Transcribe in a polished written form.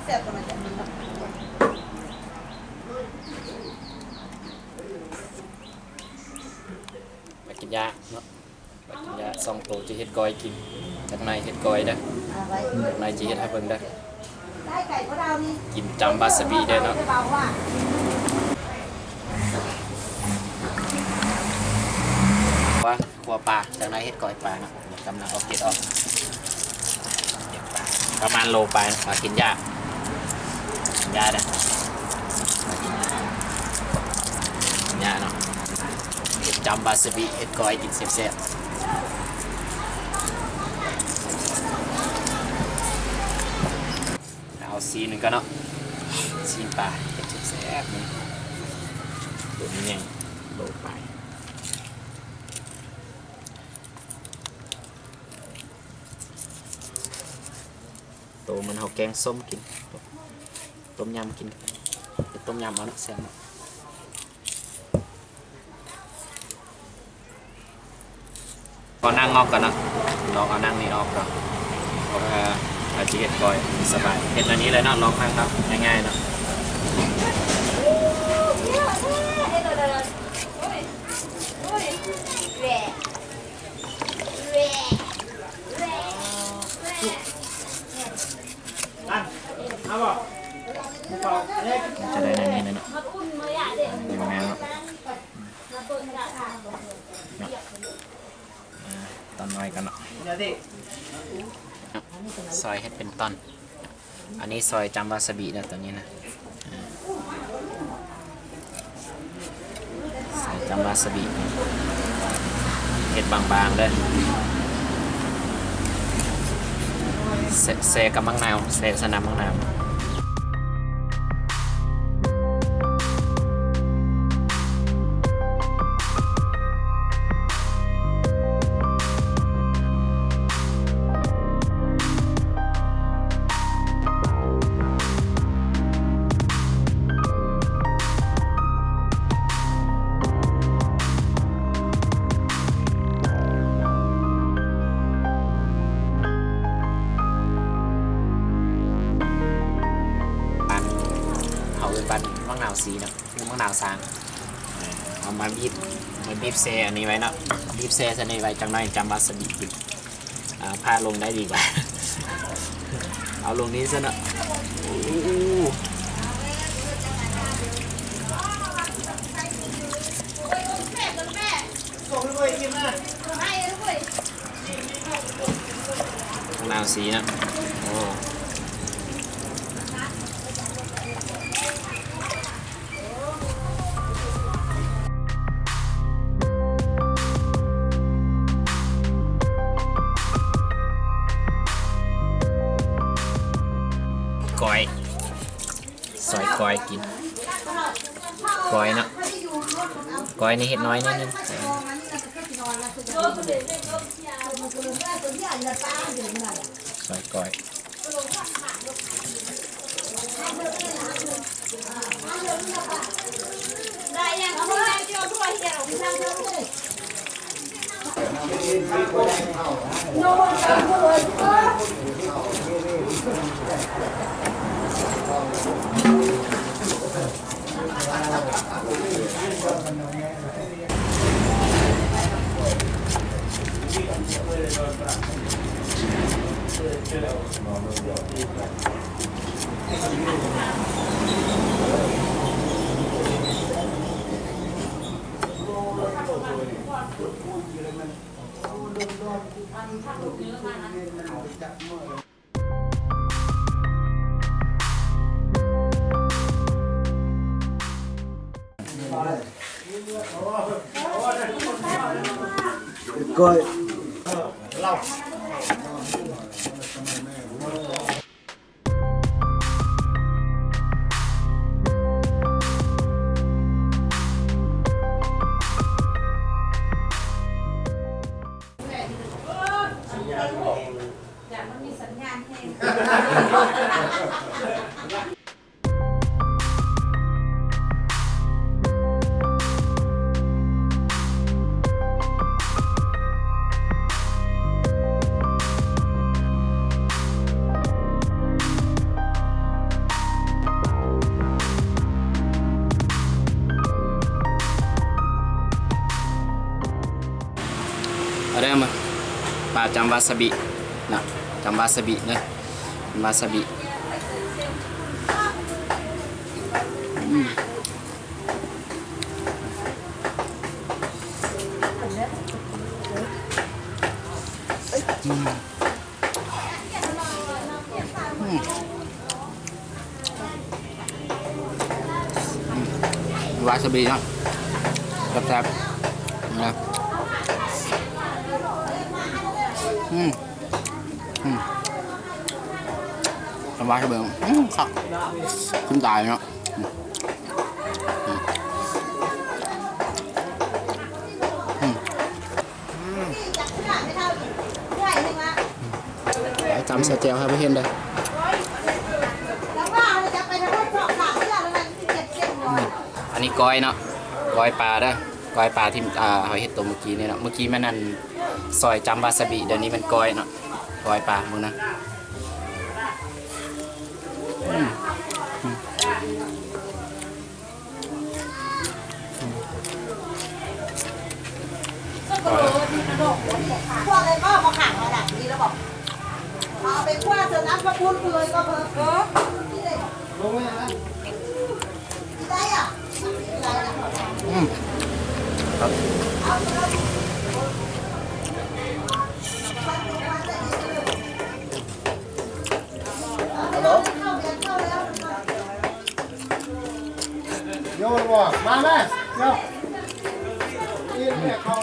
แซ่บกันมาจากมันไปกินยาเนาะไปกินยาซองโตจะเฮ็ดกอยกินจากในเฮ็ดกอยเด้อจากในจะเฮ็ดให้เบิ่งเด้อกินจำบาสบีเด้อเนาะว่าขัวปลาจากในเฮ็ดกอยปลาเนาะกำลังเอาเก็ดออกเก็ดปลาประมาณโลปลามากินยากินยาเด้อมากินยาเนาะเฮ็ดจำบาสบีเฮ็ดกอยกินแซ่บๆเอาซีนึงก็เนาะซีนปลาเฮ็ดแซ่บๆนี่ตัวนี้ไงโลปลาโตมันเอาแกงส้มกินต้มยำกินต้มยำเอาเนาะแซ่บเนาะก็นั่งงอกกันนะลองเอานั่งนี่ออกก่อนเพราะว่าอาชีพเห็ดกอยสบายเห็ดอันนี้เลยเนาะลองนั่งครับง่ายๆเนาะจะได้ในนี้เลยเนาะดีมากเนาะตอนน้อยกันเนาะซอยให้เป็นตอนอันนี้ซอยจำวาซาบินะตัวนี้นะใส่จำวาซาบิเห็ดบางๆเลยเซกับมังนาวเซสนามมังนาวบันมะนาวสีนะมะนาวสางเอามาบีบเซอันนี้ไว้เนาะบีบเซอันนี้ไว้จังหน่อยจำวาซาบิกินพาลงได้ดีกว่า เอาลงนี้ซะเนาะมะนาวสีนะโอ้ก้อยซอยก้อยกินก้อยเนาะก้อยนี่เห็ดน้อยนิดนึงซอยก้อยได้ยังเอาไปเจียวด้วยเจียวพี่ช่างเลยก้อยเล่ามันมีสัญญาณแห้ง จำวาซาบินะจำวาซาบินะวาซาบิวาซาบิเนาะแซ่บๆนะสบายเบิ่งคักขึ้นตายเนาะจำเสียเจียวให้ไปเห็นได้อันนี้ก้อยเนาะก้อยปลาเด้อก้อยปลาที่เขาเห็ดตัวเมื่อกี้นี่เนาะเมื่อกี้มันนั่นซอยจำวาซาบิเดี๋ยวนี้มันก้อยเนาะก้อยปลามึงนะพวกอะไรก็มาขังมาดักนี้แล้วบอกเอาไปคว้าเถอะนะพระพุทธเลยก็เพอลงไหมฮะ ที่ได้อ่ะ โยนบ่มาแม่โยนเนี่ยเขา